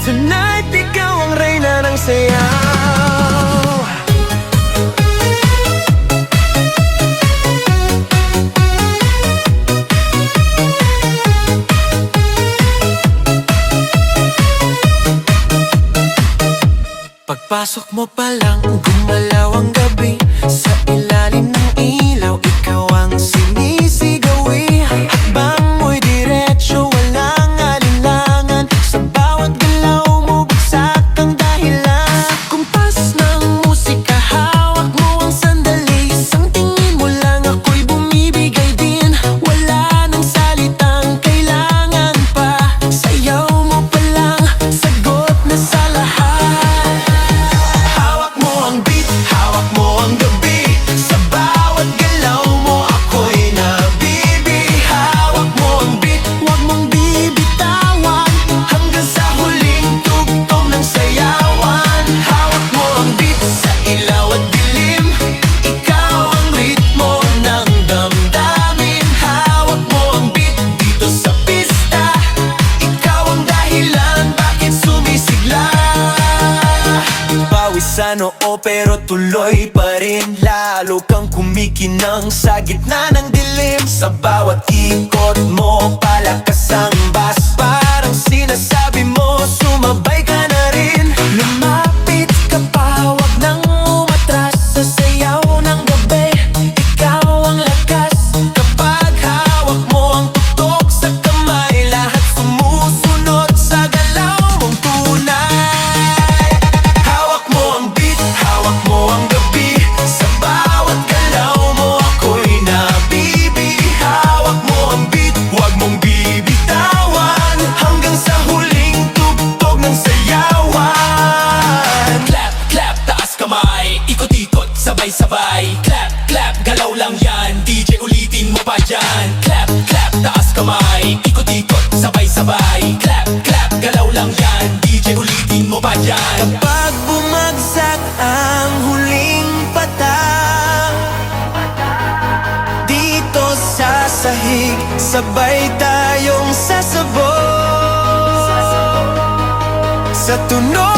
Tonight, ikaw ang reyna ng sayaw. Pagpasok mo pa lang, gumalaw ang gabi. Sa ilalim ng ilaw, ikaw ang sinisigawi. Hakbang mo'y diretso, walang alinlangan. Sa bawat galaw mo, bagsak ang dahilan. Sa kumpas ng musika, hawak mo ang sandali. Isang tingin mo lang, ako'y bumibigay din. Wala nang salitang kailangan pa. Sayaw mo pa lang, sagot na sa lahat. Sa noo pero tuloy pa rin. Lalo kang kumikinang sa gitna ng dilim. Sa bawat ikot mo, palakas ang bass. Parang sinasabi mo, sumabay ka na rin. Lumapit ka pa, wag nang umatras. Sa sayaw ng gabi, ikaw ang lakas. Kapag hawak mo ang tutok sa kamay, lahat sumusunod sa galaw mong tunay. Sabay-sabay, clap, clap, galaw lang yan. DJ ulitin mo pa dyan. Clap, clap, taas kamay. Ikot-ikot, sabay-sabay. Clap, clap, galaw lang yan. DJ ulitin mo pa dyan. Kapag bumagsak ang huling patak, dito sa sahig, sabay tayong sasabog sa tunog